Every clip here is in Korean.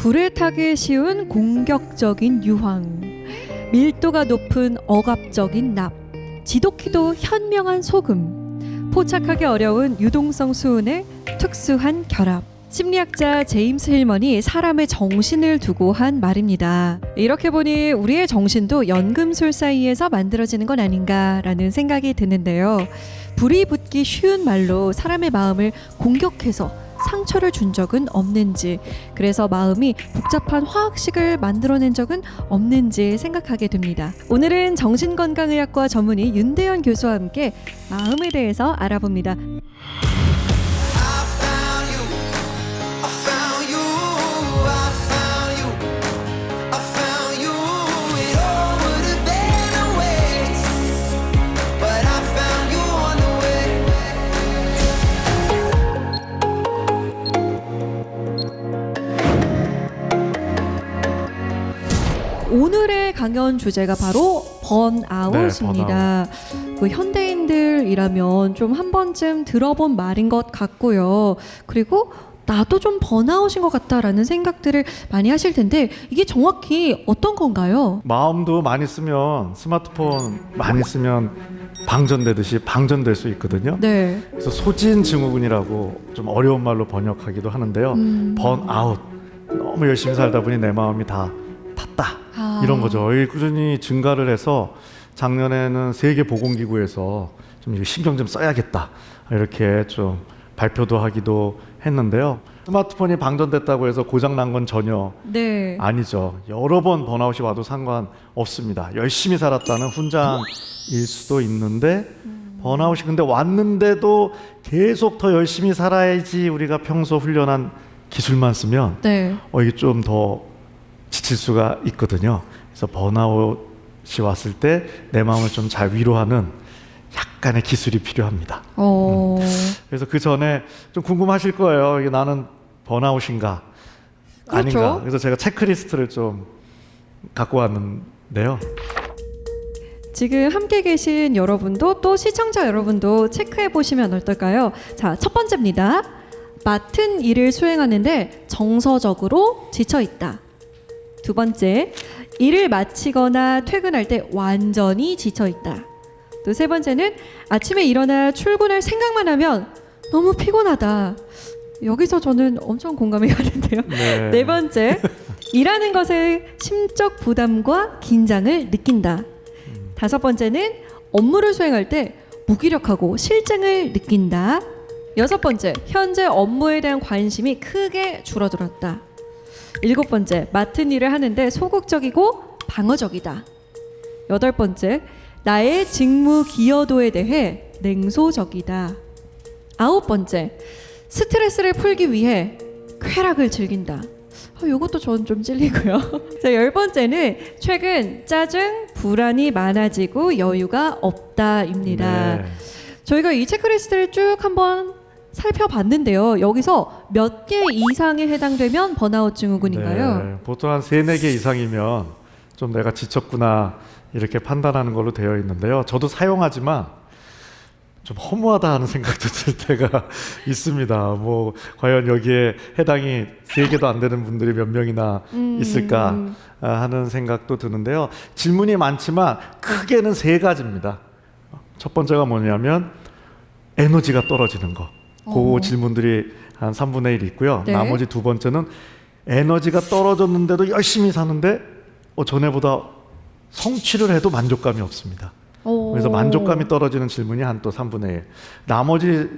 불에 타기 쉬운 공격적인 유황, 밀도가 높은 억압적인 납, 지독히도 현명한 소금, 포착하기 어려운 유동성 수은의 특수한 결합. 심리학자 제임스 힐먼이 사람의 정신을 두고 한 말입니다. 이렇게 보니 우리의 정신도 연금술 사이에서 만들어지는 건 아닌가라는 생각이 드는데요. 불이 붙기 쉬운 말로 사람의 마음을 공격해서 상처를 준 적은 없는지, 그래서 마음이 복잡한 화학식을 만들어낸 적은 없는지 생각하게 됩니다. 오늘은 정신건강의학과 전문의 윤대현 교수와 함께 마음에 대해서 알아봅니다. 오늘의 강연 주제가 바로 번아웃입니다. 그 현대인들이라면 좀 한 번쯤 들어본 말인 것 같고요. 그리고 나도 좀 번아웃인 것 같다라는 생각들을 많이 하실 텐데, 이게 정확히 어떤 건가요? 마음도 많이 쓰면, 스마트폰 많이 쓰면 방전되듯이 방전될 수 있거든요. 네. 그래서 소진 증후군이라고 좀 어려운 말로 번역하기도 하는데요. 번아웃, 너무 열심히 살다 보니 내 마음이 다 탔다, 이런 거죠. 이 꾸준히 증가를 해서 작년에는 세계보건기구에서 좀 신경 좀 써야겠다, 이렇게 좀 발표도 하기도 했는데요. 스마트폰이 방전됐다고 해서 고장난 건 전혀 아니죠. 여러 번 번아웃이 와도 상관없습니다. 열심히 살았다는 훈장일 수도 있는데, 번아웃이 근데 왔는데도 계속 더 열심히 살아야지 우리가 평소 훈련한 기술만 쓰면 이게 좀 더 지칠 수가 있거든요. 그래서 번아웃이 왔을 때 내 마음을 좀 잘 위로하는 약간의 기술이 필요합니다. 그래서 그 전에 좀 궁금하실 거예요. 이게 나는 번아웃인가 아닌가. 그래서 제가 체크리스트를 좀 갖고 왔는데요. 지금 함께 계신 여러분도 또 시청자 여러분도 체크해 보시면 어떨까요? 자, 첫 번째입니다. 맡은 일을 수행하는데 정서적으로 지쳐 있다. 두 번째, 일을 마치거나 퇴근할 때 완전히 지쳐 있다. 또 세 번째는 아침에 일어나 출근할 생각만 하면 너무 피곤하다. 여기서 저는 엄청 공감이 가는데요. 네 번째, 일하는 것에 심적 부담과 긴장을 느낀다. 다섯 번째는 업무를 수행할 때 무기력하고 실증을 느낀다. 여섯 번째, 현재 업무에 대한 관심이 크게 줄어들었다. 일곱 번째, 맡은 일을 하는데 소극적이고 방어적이다. 여덟 번째, 나의 직무 기여도에 대해 냉소적이다. 아홉 번째, 스트레스를 풀기 위해 쾌락을 즐긴다. 이것도 저는 좀 찔리고요. 자, 열 번째는 최근 짜증, 불안이 많아지고 여유가 없다입니다. 저희가 이 체크리스트를 쭉 한번 살펴봤는데요. 여기서 몇 개 이상에 해당되면 번아웃 증후군인가요? 보통 한 3, 4개 이상이면 좀 내가 지쳤구나, 이렇게 판단하는 걸로 되어 있는데요. 저도 사용하지만 좀 허무하다 하는 생각도 들 때가 있습니다. 뭐 과연 여기에 해당이 3개도 안 되는 분들이 몇 명이나 있을까 하는 생각도 드는데요. 질문이 많지만 크게는 3가지입니다. 첫 번째가 뭐냐면 에너지가 떨어지는 거. 그 질문들이 한 3분의 1 있고요. 나머지 두 번째는 에너지가 떨어졌는데도 열심히 사는데 전에보다 성취를 해도 만족감이 없습니다. 그래서 만족감이 떨어지는 질문이 한 또 3분의 1. 나머지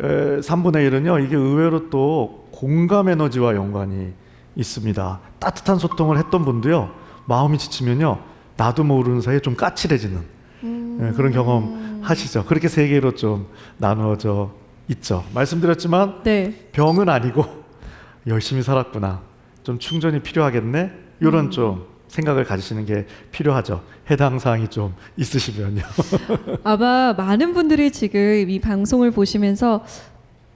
3분의 1은요, 이게 의외로 또 공감 에너지와 연관이 있습니다. 따뜻한 소통을 했던 분도요, 마음이 지치면요, 나도 모르는 사이에 좀 까칠해지는 그런 경험 하시죠. 그렇게 3개로 좀 나누어져 있죠. 말씀드렸지만 병은 아니고 열심히 살았구나, 좀 충전이 필요하겠네, 이런 좀 생각을 가지시는 게 필요하죠. 해당 사항이 좀 있으시면요. 아마 많은 분들이 지금 이 방송을 보시면서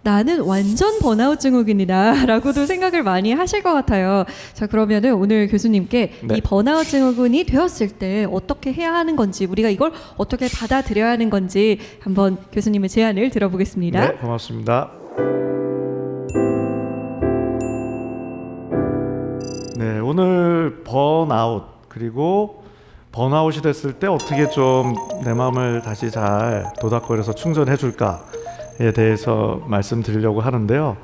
나는 완전 번아웃 증후군이다 라고도 생각을 많이 하실 것 같아요. 자, 그러면은 오늘 교수님께 이 번아웃 증후군이 되었을 때 어떻게 해야 하는 건지, 우리가 이걸 어떻게 받아들여야 하는 건지 한번 교수님의 제안을 들어보겠습니다. 네, 고맙습니다. 네, 오늘 번아웃 그리고 번아웃이 됐을 때 어떻게 좀 내 마음을 다시 잘 도닥거려서 충전해 줄까에 대해서 말씀드리려고 하는데요.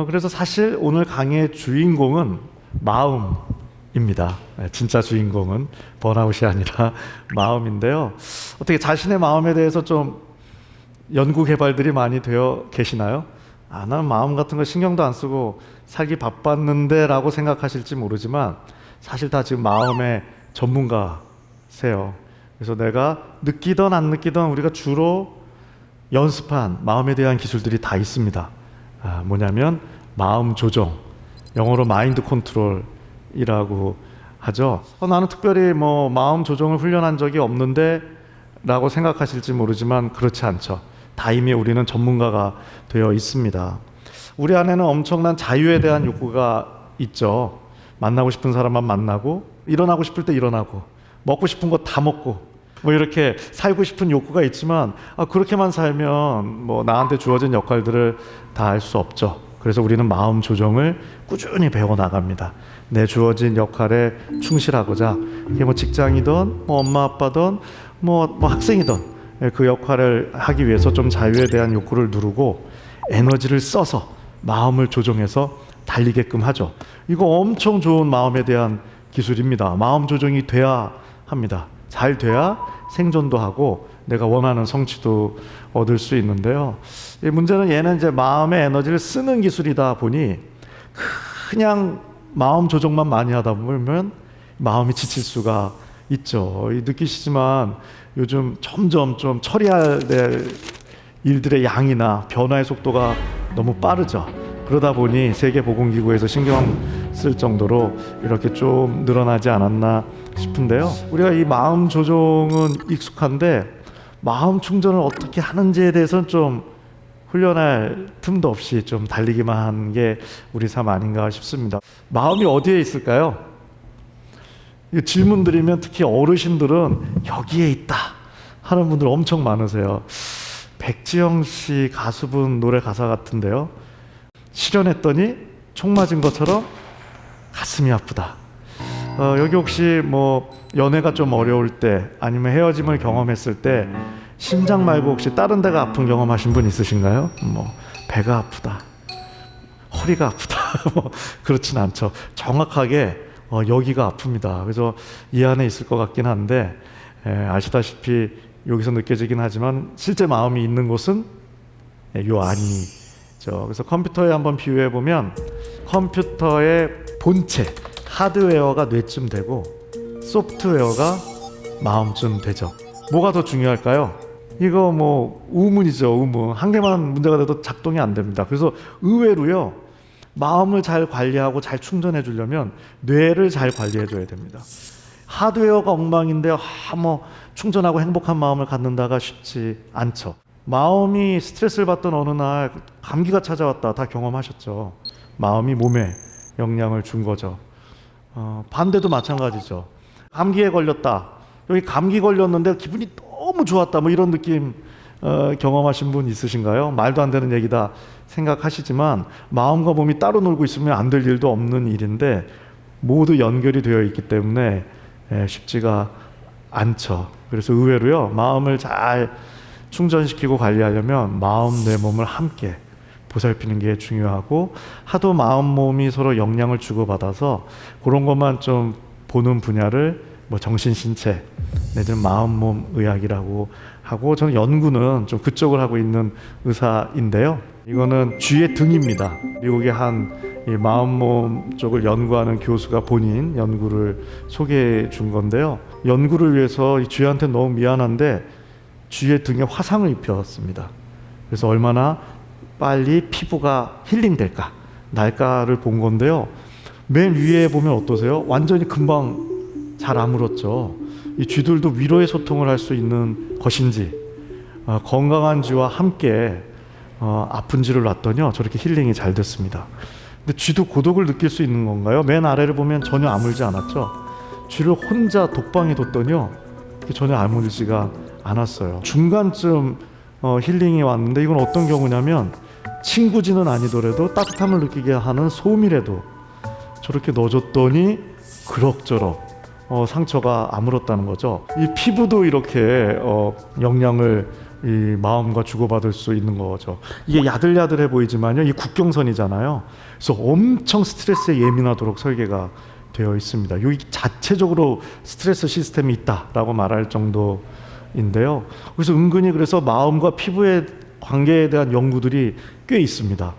그래서 사실 오늘 강의의 주인공은 마음입니다. 네, 진짜 주인공은 번아웃이 아니라 마음인데요. 어떻게 자신의 마음에 대해서 좀 연구 개발들이 많이 되어 계시나요? 나는 마음 같은 거 신경도 안 쓰고 살기 바빴는데 라고 생각하실지 모르지만 사실 다 지금 마음의 전문가세요. 그래서 내가 느끼던 안 느끼던 우리가 주로 연습한 마음에 대한 기술들이 다 있습니다. 뭐냐면 마음 조정, 영어로 마인드 컨트롤이라고 하죠. 나는 특별히 뭐 마음 조정을 훈련한 적이 없는데 라고 생각하실지 모르지만 그렇지 않죠. 다 이미 우리는 전문가가 되어 있습니다. 우리 안에는 엄청난 자유에 대한 욕구가 있죠. 만나고 싶은 사람만 만나고, 일어나고 싶을 때 일어나고, 먹고 싶은 거 다 먹고, 뭐 이렇게 살고 싶은 욕구가 있지만 그렇게만 살면 뭐 나한테 주어진 역할들을 다 할 수 없죠. 그래서 우리는 마음 조정을 꾸준히 배워 나갑니다. 내 주어진 역할에 충실하고자, 이게 뭐 직장이든 뭐 엄마 아빠든 뭐 학생이든 그 역할을 하기 위해서 좀 자유에 대한 욕구를 누르고 에너지를 써서 마음을 조정해서 달리게끔 하죠. 이거 엄청 좋은 마음에 대한 기술입니다. 마음 조정이 돼야 합니다. 잘 돼야 생존도 하고 내가 원하는 성취도 얻을 수 있는데요. 이 문제는 얘는 이제 마음의 에너지를 쓰는 기술이다 보니 그냥 마음 조정만 많이 하다 보면 마음이 지칠 수가 있죠. 느끼시지만 요즘 점점 좀 처리해야 될 일들의 양이나 변화의 속도가 너무 빠르죠. 그러다 보니 세계보건기구에서 신경 쓸 정도로 이렇게 좀 늘어나지 않았나 싶은데요. 우리가 이 마음 조정은 익숙한데 마음 충전을 어떻게 하는지에 대해서는 좀 훈련할 틈도 없이 좀 달리기만 한 게 우리 삶 아닌가 싶습니다. 마음이 어디에 있을까요? 질문 드리면 특히 어르신들은 여기에 있다 하는 분들 엄청 많으세요. 백지영 씨 가수분 노래 가사 같은데요. 실현했더니 총 맞은 것처럼 가슴이 아프다. 여기 혹시 뭐 연애가 좀 어려울 때 아니면 헤어짐을 경험했을 때 심장 말고 혹시 다른 데가 아픈 경험하신 분 있으신가요? 뭐 배가 아프다, 허리가 아프다 뭐 그렇진 않죠. 정확하게 여기가 아픕니다. 그래서 이 안에 있을 것 같긴 한데 아시다시피 여기서 느껴지긴 하지만 실제 마음이 있는 곳은 요 안이죠. 그래서 컴퓨터에 한번 비유해 보면 컴퓨터의 본체 하드웨어가 뇌쯤 되고 소프트웨어가 마음쯤 되죠. 뭐가 더 중요할까요? 이거 뭐 우문이죠. 우문. 한 개만 문제가 돼도 작동이 안 됩니다. 그래서 의외로요, 마음을 잘 관리하고 잘 충전해 주려면 뇌를 잘 관리해 줘야 됩니다. 하드웨어가 엉망인데 뭐 충전하고 행복한 마음을 갖는다가 쉽지 않죠. 마음이 스트레스를 받던 어느 날 감기가 찾아왔다. 다 경험하셨죠. 마음이 몸에 영향을 준 거죠. 반대도 마찬가지죠. 감기에 걸렸다. 여기 감기 걸렸는데 기분이 너무 좋았다. 뭐 이런 느낌 경험하신 분 있으신가요? 말도 안 되는 얘기다 생각하시지만 마음과 몸이 따로 놀고 있으면 안 될 일도 없는 일인데 모두 연결이 되어 있기 때문에 쉽지가 않죠. 그래서 의외로요, 마음을 잘 충전시키고 관리하려면 마음, 내 몸을 함께 보살피는 게 중요하고, 하도 마음, 몸이 서로 영향을 주고받아서 그런 것만 좀 보는 분야를 뭐 정신신체 내지는 마음, 몸 의학이라고 하고, 저는 연구는 좀 그쪽을 하고 있는 의사인데요. 이거는 쥐의 등입니다. 미국의 한 이 마음, 몸 쪽을 연구하는 교수가 본인 연구를 소개해 준 건데요. 연구를 위해서 이 쥐한테 너무 미안한데 쥐의 등에 화상을 입혔습니다. 그래서 얼마나 빨리 피부가 힐링될까, 날까를 본 건데요. 맨 위에 보면 어떠세요? 완전히 금방 잘 아물었죠. 이 쥐들도 위로의 소통을 할 수 있는 것인지, 건강한 쥐와 함께 아픈 쥐를 놨더니요, 저렇게 힐링이 잘 됐습니다. 근데 쥐도 고독을 느낄 수 있는 건가요? 맨 아래를 보면 전혀 아물지 않았죠. 쥐를 혼자 독방에 뒀더니요, 전혀 아물지가 않았어요. 중간쯤 힐링이 왔는데, 이건 어떤 경우냐면 친구지는 아니더라도 따뜻함을 느끼게 하는 소음이라도 저렇게 넣어줬더니 그럭저럭 상처가 아물었다는 거죠. 이 피부도 이렇게 영양을 이 마음과 주고받을 수 있는 거죠. 이게 야들야들해 보이지만요, 이 국경선이잖아요. 그래서 엄청 스트레스에 예민하도록 설계가 되어 있습니다. 이 자체적으로 스트레스 시스템이 있다라고 말할 정도인데요. 그래서 은근히 그래서 마음과 피부의 관계에 대한 연구들이 꽤 있습니다.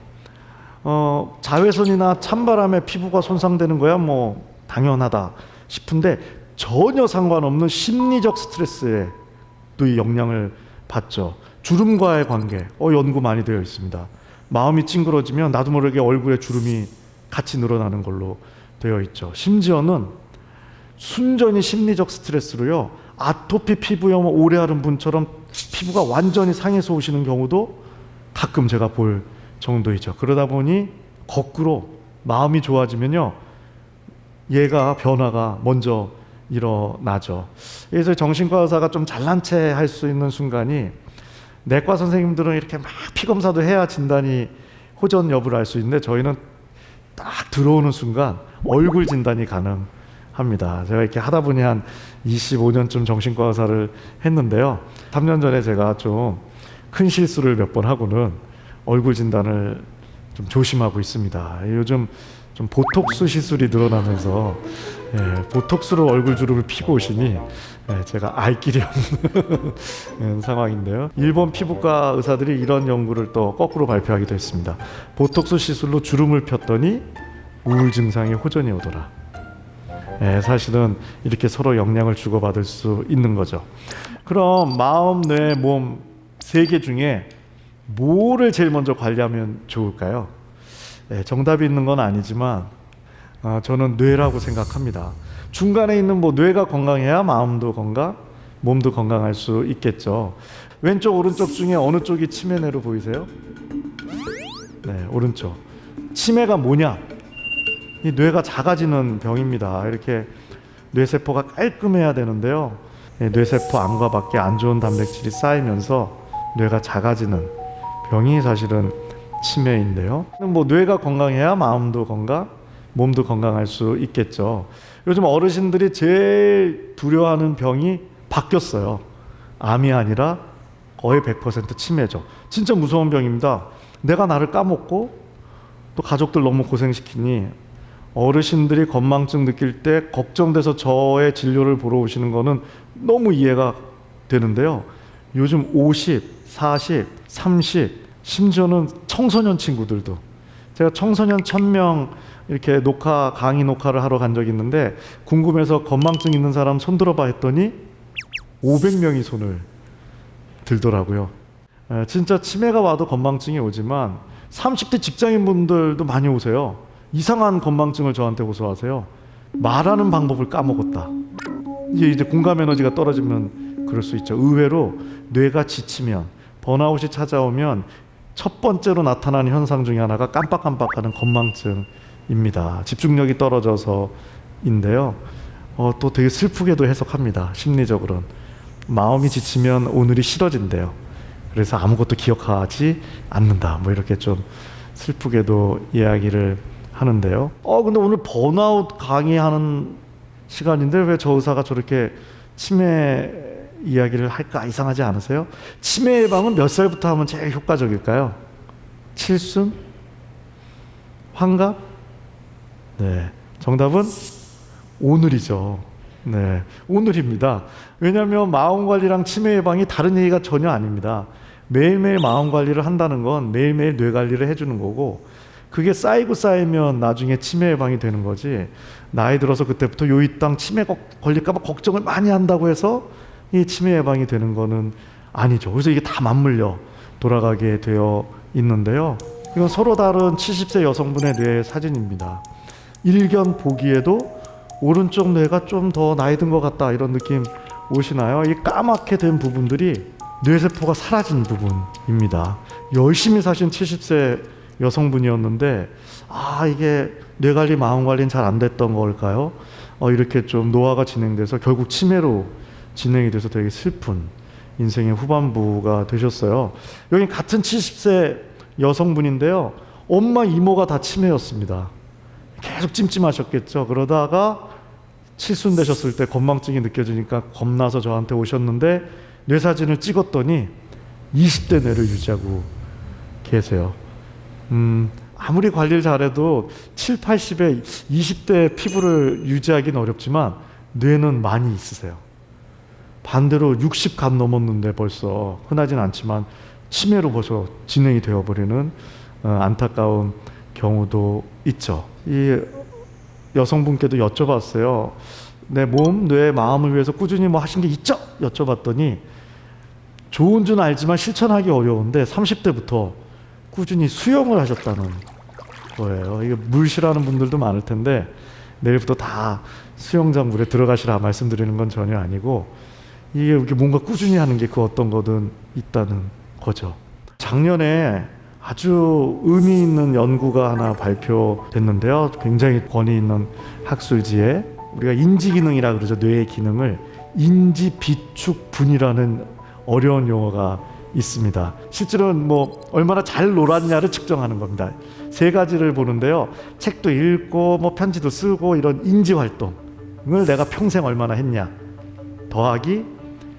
자외선이나 찬바람에 피부가 손상되는 거야 뭐 당연하다 싶은데 전혀 상관없는 심리적 스트레스에도 이 영향을 받죠. 주름과의 관계 연구 많이 되어 있습니다. 마음이 찡그러지면 나도 모르게 얼굴에 주름이 같이 늘어나는 걸로 되어 있죠. 심지어는 순전히 심리적 스트레스로요, 아토피 피부염 오래 앓은 분처럼 피부가 완전히 상해서 오시는 경우도 가끔 제가 볼 정도이죠. 그러다 보니 거꾸로 마음이 좋아지면요, 얘가 변화가 먼저 일어나죠. 그래서 정신과 의사가 좀 잘난 체 할 수 있는 순간이, 내과 선생님들은 이렇게 막 피검사도 해야 진단이 호전 여부를 알 수 있는데 저희는 딱 들어오는 순간 얼굴 진단이 가능합니다. 제가 이렇게 하다 보니 한 25년쯤 정신과 의사를 했는데요. 3년 전에 제가 좀 큰 실수를 몇 번 하고는 얼굴 진단을 좀 조심하고 있습니다. 요즘 좀 보톡스 시술이 늘어나면서 보톡스로 얼굴 주름을 피고 오시니 제가 알 길이 없는 상황인데요. 일본 피부과 의사들이 이런 연구를 또 거꾸로 발표하기도 했습니다. 보톡스 시술로 주름을 폈더니 우울 증상이 호전이 오더라. 사실은 이렇게 서로 영향을 주고받을 수 있는 거죠. 그럼 마음, 뇌, 몸 세 개 중에 뭐를 제일 먼저 관리하면 좋을까요? 정답이 있는 건 아니지만 저는 뇌라고 생각합니다. 중간에 있는 뇌가 건강해야 마음도 건강, 몸도 건강할 수 있겠죠. 왼쪽 오른쪽 중에 어느 쪽이 치매뇌로 보이세요? 네, 오른쪽. 치매가 뭐냐? 이 뇌가 작아지는 병입니다. 이렇게 뇌세포가 깔끔해야 되는데요, 뇌세포 안과 밖에 안 좋은 단백질이 쌓이면서 뇌가 작아지는 병이 사실은 치매인데요. 뇌가 건강해야 마음도 건강, 몸도 건강할 수 있겠죠. 요즘 어르신들이 제일 두려워하는 병이 바뀌었어요. 암이 아니라 거의 100% 치매죠. 진짜 무서운 병입니다. 내가 나를 까먹고 또 가족들 너무 고생시키니 어르신들이 건망증 느낄 때 걱정돼서 저의 진료를 보러 오시는 거는 너무 이해가 되는데요. 요즘 50, 40, 30, 심지어는 청소년 친구들도, 제가 청소년 1000명 이렇게 강의 녹화를 하러 간 적이 있는데 궁금해서 건망증 있는 사람 손 들어봐 했더니 500명이 손을 들더라고요. 진짜 치매가 와도 건망증이 오지만 30대 직장인분들도 많이 오세요. 이상한 건망증을 저한테 호소하세요. 말하는 방법을 까먹었다. 이제 공감 에너지가 떨어지면 그럴 수 있죠. 의외로 뇌가 지치면, 번아웃이 찾아오면 첫 번째로 나타나는 현상 중에 하나가 깜빡깜빡하는 건망증입니다. 집중력이 떨어져서인데요. 또 되게 슬프게도 해석합니다. 심리적으로는 마음이 지치면 오늘이 싫어진대요. 그래서 아무것도 기억하지 않는다. 이렇게 좀 슬프게도 이야기를 하는데요. 근데 오늘 번아웃 강의하는 시간인데 왜 저 의사가 저렇게 치매 이야기를 할까 이상하지 않으세요? 치매 예방은 몇 살부터 하면 제일 효과적일까요? 칠순? 환갑? 네, 정답은 오늘이죠. 네, 오늘입니다. 왜냐하면 마음 관리랑 치매 예방이 다른 얘기가 전혀 아닙니다. 매일매일 마음 관리를 한다는 건 매일매일 뇌 관리를 해주는 거고, 그게 쌓이면 나중에 치매 예방이 되는 거지, 나이 들어서 그때부터 요이땅 치매 걸릴까 봐 걱정을 많이 한다고 해서 이 치매 예방이 되는 거는 아니죠. 그래서 이게 다 맞물려 돌아가게 되어 있는데요. 이건 서로 다른 70세 여성분의 뇌 사진입니다. 일견 보기에도 오른쪽 뇌가 좀 더 나이 든 것 같다, 이런 느낌 오시나요? 이 까맣게 된 부분들이 뇌세포가 사라진 부분입니다. 열심히 사신 70세 여성분이었는데 이게 뇌관리, 마음관리는 잘 안 됐던 걸까요? 이렇게 좀 노화가 진행돼서 결국 치매로 진행이 돼서 되게 슬픈 인생의 후반부가 되셨어요. 여기 같은 70세 여성분인데요, 엄마, 이모가 다 치매였습니다. 계속 찜찜하셨겠죠. 그러다가 칠순되셨을 때 건망증이 느껴지니까 겁나서 저한테 오셨는데 뇌사진을 찍었더니 20대 뇌를 유지하고 계세요. 아무리 관리를 잘해도 7, 80에 20대 피부를 유지하기는 어렵지만 뇌는 많이 있으세요. 반대로 60 간 넘었는데 벌써 흔하진 않지만 치매로 벌써 진행이 되어버리는 안타까운 경우도 있죠. 이 여성분께도 여쭤봤어요. 내 몸, 뇌, 마음을 위해서 꾸준히 뭐 하신 게 있죠? 여쭤봤더니 좋은 줄 알지만 실천하기 어려운데 30대부터 꾸준히 수영을 하셨다는 거예요. 이게 물 싫어하는 분들도 많을 텐데 내일부터 다 수영장 물에 들어가시라 말씀드리는 건 전혀 아니고 이게 뭔가 꾸준히 하는 게 그 어떤 거든 있다는 거죠. 작년에 아주 의미 있는 연구가 하나 발표됐는데요. 굉장히 권위 있는 학술지에 우리가 인지기능이라 그러죠. 뇌의 기능을 인지비축분이라는 어려운 용어가 있습니다. 실제로는 뭐 얼마나 잘 놀았냐를 측정하는 겁니다. 세 가지를 보는데요. 책도 읽고 뭐 편지도 쓰고 이런 인지활동을 내가 평생 얼마나 했냐 더하기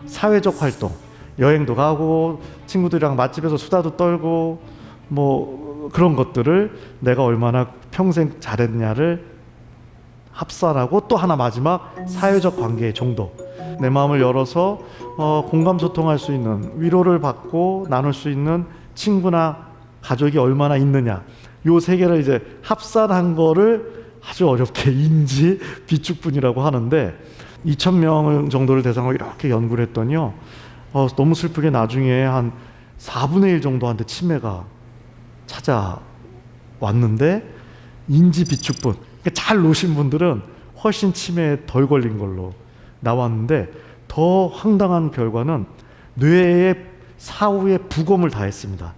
사회적 활동, 여행도 가고 친구들이랑 맛집에서 수다도 떨고 뭐 그런 것들을 내가 얼마나 평생 잘했냐를 합산하고 또 하나 마지막 사회적 관계의 정도, 내 마음을 열어서 공감 소통할 수 있는, 위로를 받고 나눌 수 있는 친구나 가족이 얼마나 있느냐, 요 세 개를 이제 합산한 거를 아주 어렵게 인지 비축분이라고 하는데 2,000명 정도를 대상으로 이렇게 연구를 했더니요, 너무 슬프게 나중에 한 4분의 1 정도한테 치매가 찾아왔는데 인지 비축분, 그러니까 잘 노신 분들은 훨씬 치매에 덜 걸린 걸로 나왔는데 더 황당한 결과는 뇌에 사후에 부검을 다 했습니다.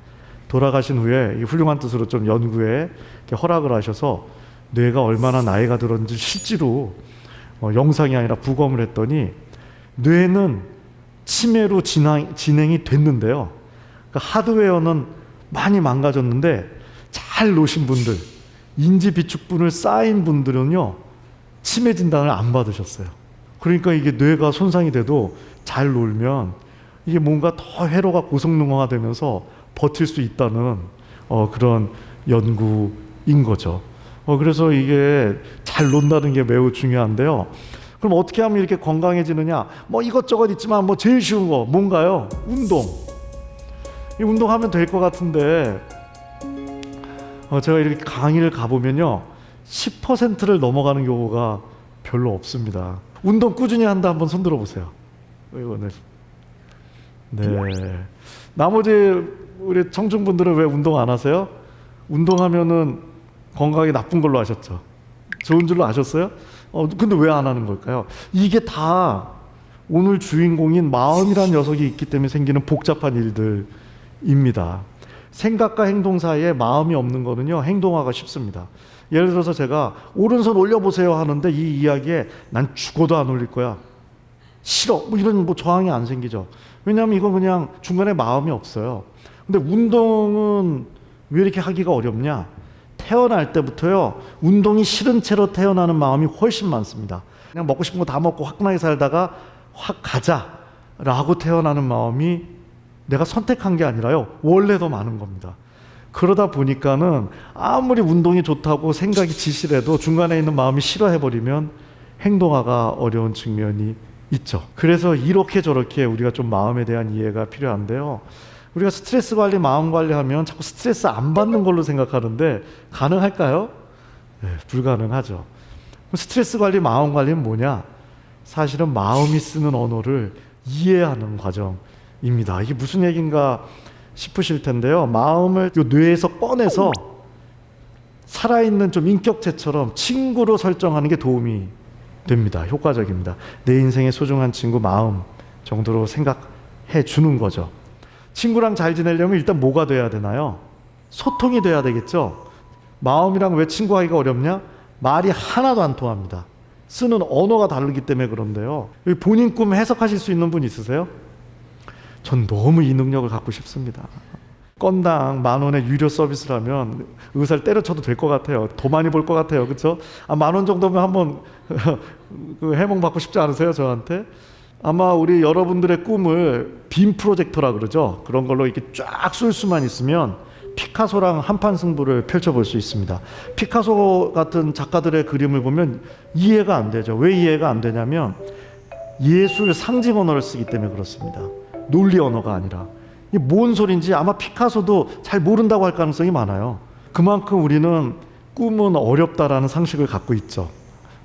돌아가신 후에 훌륭한 뜻으로 좀 연구에 허락을 하셔서 뇌가 얼마나 나이가 들었는지 실제로 영상이 아니라 부검을 했더니 뇌는 치매로 진행이 됐는데요. 그러니까 하드웨어는 많이 망가졌는데 잘 노신 분들, 인지 비축분을 쌓인 분들은요 치매 진단을 안 받으셨어요. 그러니까 이게 뇌가 손상이 돼도 잘 놀면 이게 뭔가 더 회로가 고성능화가 되면서 버틸 수 있다는 그런 연구인 거죠. 그래서 이게 잘 논다는 게 매우 중요한데요. 그럼 어떻게 하면 이렇게 건강해지느냐? 뭐 이것저것 있지만 뭐 제일 쉬운 거 뭔가요? 운동. 이 운동하면 될 것 같은데 제가 이렇게 강의를 가보면요 10%를 넘어가는 경우가 별로 없습니다. 운동 꾸준히 한다 한번 손 들어보세요. 네. 나머지 우리 청중분들은 왜 운동 안 하세요? 운동하면은 건강에 나쁜 걸로 아셨죠? 좋은 줄로 아셨어요? 근데 왜 안 하는 걸까요? 이게 다 오늘 주인공인 마음이란 녀석이 있기 때문에 생기는 복잡한 일들입니다. 생각과 행동 사이에 마음이 없는 거는요 행동화가 쉽습니다. 예를 들어서 제가 오른손 올려보세요 하는데 이 이야기에 난 죽어도 안 올릴 거야, 싫어, 뭐 이런 저항이 안 생기죠. 왜냐하면 이건 그냥 중간에 마음이 없어요. 근데 운동은 왜 이렇게 하기가 어렵냐? 태어날 때부터요 운동이 싫은 채로 태어나는 마음이 훨씬 많습니다. 그냥 먹고 싶은 거 다 먹고 화끈하게 살다가 확 가자라고 태어나는 마음이 내가 선택한 게 아니라요 원래 더 많은 겁니다. 그러다 보니까는 아무리 운동이 좋다고 생각이 지시해도 중간에 있는 마음이 싫어해버리면 행동화가 어려운 측면이 있죠. 그래서 이렇게 저렇게 우리가 좀 마음에 대한 이해가 필요한데요. 우리가 스트레스 관리, 마음 관리하면 자꾸 스트레스 안 받는 걸로 생각하는데 가능할까요? 네, 불가능하죠. 스트레스 관리, 마음 관리는 뭐냐? 사실은 마음이 쓰는 언어를 이해하는 과정입니다. 이게 무슨 얘기인가 싶으실 텐데요. 마음을 요 뇌에서 꺼내서 살아있는 좀 인격체처럼 친구로 설정하는 게 도움이 됩니다. 효과적입니다. 내 인생의 소중한 친구 마음 정도로 생각해 주는 거죠. 친구랑 잘 지내려면 일단 뭐가 돼야 되나요? 소통이 돼야 되겠죠. 마음이랑 왜 친구하기가 어렵냐? 말이 하나도 안 통합니다. 쓰는 언어가 다르기 때문에 그런데요. 본인 꿈 해석하실 수 있는 분 있으세요? 전 너무 이 능력을 갖고 싶습니다. 건당 10,000원의 유료 서비스를 하면 의사를 때려쳐도 될 것 같아요. 더 많이 벌 것 같아요. 그렇죠? 10,000원 정도면 한번 그 해몽 받고 싶지 않으세요? 저한테? 아마 우리 여러분들의 꿈을 빔 프로젝터라 그러죠. 그런 걸로 이렇게 쫙 쏠 수만 있으면 피카소랑 한판 승부를 펼쳐볼 수 있습니다. 피카소 같은 작가들의 그림을 보면 이해가 안 되죠. 왜 이해가 안 되냐면 예술 상징 언어를 쓰기 때문에 그렇습니다. 논리 언어가 아니라. 이게 뭔 소린지 아마 피카소도 잘 모른다고 할 가능성이 많아요. 그만큼 우리는 꿈은 어렵다라는 상식을 갖고 있죠.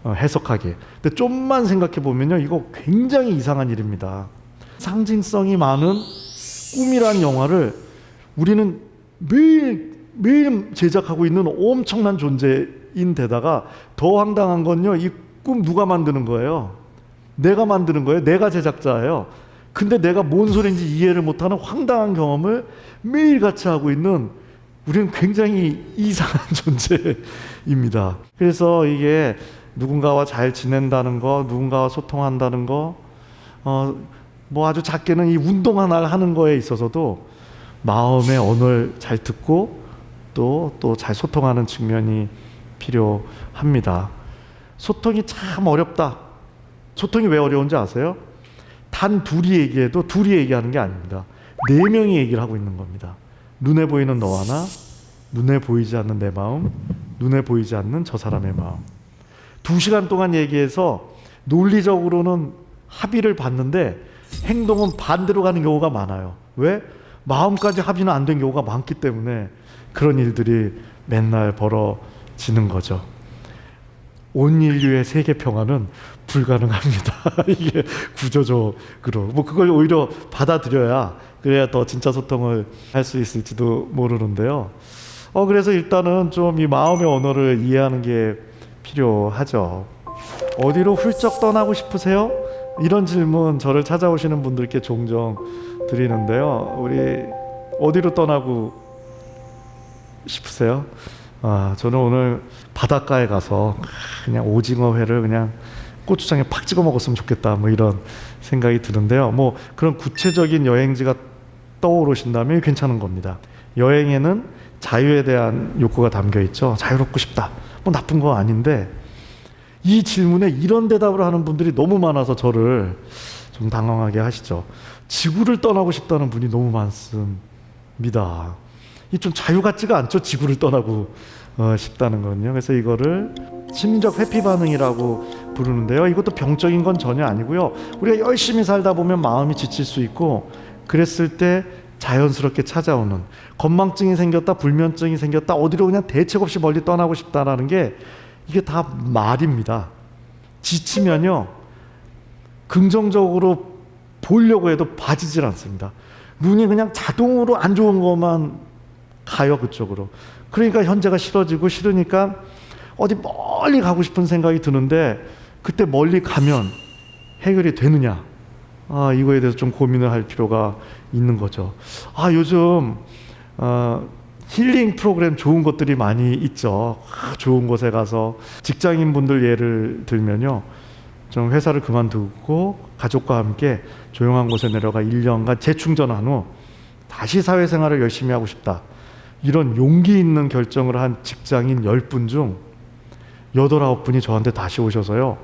해석하기. 근데 좀만 생각해 보면요, 이거 굉장히 이상한 일입니다. 상징성이 많은 꿈이란 영화를 우리는 매일 제작하고 있는 엄청난 존재인데다가 더 황당한 건요, 이 꿈 누가 만드는 거예요? 내가 만드는 거예요. 내가 제작자예요. 근데 내가 뭔 소리인지 이해를 못하는 황당한 경험을 매일같이 하고 있는 우리는 굉장히 이상한 존재입니다. 그래서 이게 누군가와 잘 지낸다는 거, 누군가와 소통한다는 거, 뭐 아주 작게는 이 운동 하나를 하는 거에 있어서도 마음의 언어를 잘 듣고 또 잘 소통하는 측면이 필요합니다. 소통이 참 어렵다. 소통이 왜 어려운지 아세요? 단 둘이 얘기해도 둘이 얘기하는 게 아닙니다. 4명이 얘기를 하고 있는 겁니다. 눈에 보이는 너와 나, 눈에 보이지 않는 내 마음, 눈에 보이지 않는 저 사람의 마음. 2시간 동안 얘기해서 논리적으로는 합의를 봤는데 행동은 반대로 가는 경우가 많아요. 왜? 마음까지 합의는 안 된 경우가 많기 때문에 그런 일들이 맨날 벌어지는 거죠. 온 인류의 세계 평화는 불가능합니다. 이게 구조적으로. 뭐 그걸 오히려 받아들여야 그래야 더 진짜 소통을 할 수 있을지도 모르는데요. 그래서 일단은 좀 이 마음의 언어를 이해하는 게 필요하죠. 어디로 훌쩍 떠나고 싶으세요? 이런 질문 저를 찾아오시는 분들께 종종 드리는데요. 우리 어디로 떠나고 싶으세요? 저는 오늘 바닷가에 가서 그냥 오징어 회를 그냥 고추장에 팍 찍어 먹었으면 좋겠다, 뭐 이런 생각이 드는데요. 뭐 그런 구체적인 여행지가 떠오르신다면 괜찮은 겁니다. 여행에는 자유에 대한 욕구가 담겨 있죠. 자유롭고 싶다. 뭐 나쁜 거 아닌데 이 질문에 이런 대답을 하는 분들이 너무 많아서 저를 좀 당황하게 하시죠. 지구를 떠나고 싶다는 분이 너무 많습니다. 이 좀 자유 같지가 않죠. 지구를 떠나고 싶다는 건요. 그래서 이거를 심리적 회피 반응이라고 부르는데요. 이것도 병적인 건 전혀 아니고요. 우리가 열심히 살다 보면 마음이 지칠 수 있고 그랬을 때 자연스럽게 찾아오는 건망증이 생겼다, 불면증이 생겼다, 어디로 그냥 대책 없이 멀리 떠나고 싶다라는 게 이게 다 말입니다. 지치면요, 긍정적으로 보려고 해도 봐지질 않습니다. 눈이 그냥 자동으로 안 좋은 것만 가요, 그쪽으로. 그러니까 현재가 싫어지고 싫으니까 어디 멀리 가고 싶은 생각이 드는데 그때 멀리 가면 해결이 되느냐? 이거에 대해서 좀 고민을 할 필요가 있는 거죠. 요즘 힐링 프로그램 좋은 것들이 많이 있죠. 좋은 곳에 가서 직장인분들 예를 들면요, 좀 회사를 그만두고 가족과 함께 조용한 곳에 내려가 1년간 재충전한 후 다시 사회생활을 열심히 하고 싶다, 이런 용기 있는 결정을 한 직장인 10분 중 8, 9분이 저한테 다시 오셔서요,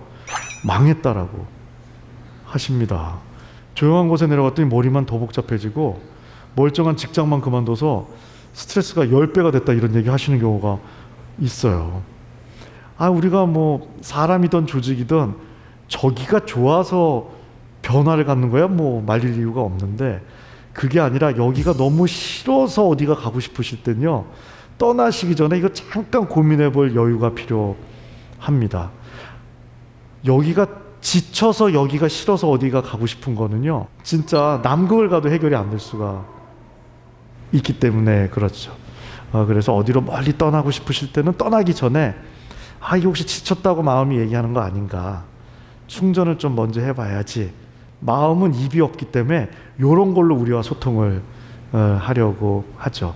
망했다라고 하십니다. 조용한 곳에 내려갔더니 머리만 더 복잡해지고 멀쩡한 직장만 그만둬서 스트레스가 10배가 됐다, 이런 얘기 하시는 경우가 있어요. 우리가 뭐 사람이든 조직이든 저기가 좋아서 변화를 갖는 거야 뭐 말릴 이유가 없는데, 그게 아니라 여기가 너무 싫어서 어디가 가고 싶으실 땐요, 떠나시기 전에 이거 잠깐 고민해 볼 여유가 필요합니다. 여기가 지쳐서 여기가 싫어서 어디가 가고 싶은 거는요, 진짜 남극을 가도 해결이 안 될 수가 있기 때문에 그렇죠. 그래서 어디로 멀리 떠나고 싶으실 때는 떠나기 전에 이게 혹시 지쳤다고 마음이 얘기하는 거 아닌가, 충전을 좀 먼저 해봐야지. 마음은 입이 없기 때문에 이런 걸로 우리와 소통을 하려고 하죠.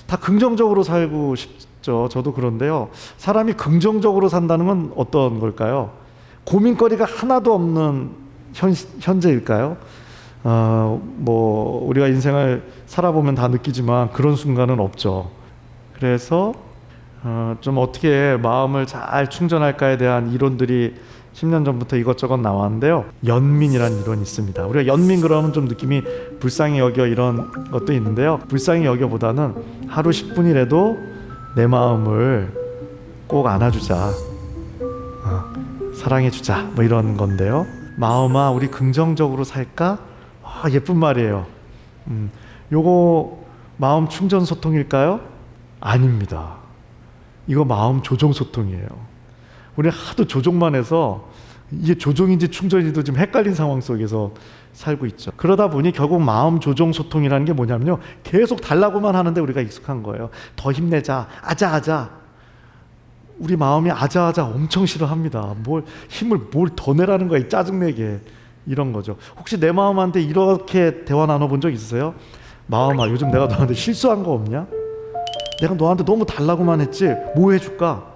다 긍정적으로 살고 싶죠. 저도 그런데요, 사람이 긍정적으로 산다는 건 어떤 걸까요? 고민거리가 하나도 없는 현재일까요? 뭐 우리가 인생을 살아보면 다 느끼지만 그런 순간은 없죠. 그래서 좀 어떻게 마음을 잘 충전할까에 대한 이론들이 10년 전부터 이것저것 나왔는데요. 연민이라는 이론이 있습니다. 우리가 연민 그러면 좀 느낌이 불쌍히 여겨 이런 것도 있는데요. 불쌍히 여겨보다는 하루 10분이라도 내 마음을 꼭 안아주자, 사랑해주자, 뭐 이런 건데요. 마음아, 우리 긍정적으로 살까? 예쁜 말이에요. 요거 마음 충전 소통일까요? 아닙니다. 이거 마음 조종 소통이에요. 우리 하도 조종만 해서 이게 조종인지 충전인지도 지금 헷갈린 상황 속에서 살고 있죠. 그러다 보니 결국 마음 조종 소통이라는 게 뭐냐면요, 계속 달라고만 하는데 우리가 익숙한 거예요. 더 힘내자, 아자아자. 우리 마음이 아자아자 엄청 싫어합니다. 힘을 뭘 더 내라는 거야, 이 짜증내게. 이런 거죠. 혹시 내 마음한테 이렇게 대화 나눠본 적 있으세요? 마음아, 요즘 내가 너한테 실수한 거 없냐? 내가 너한테 너무 달라고만 했지, 뭐 해줄까?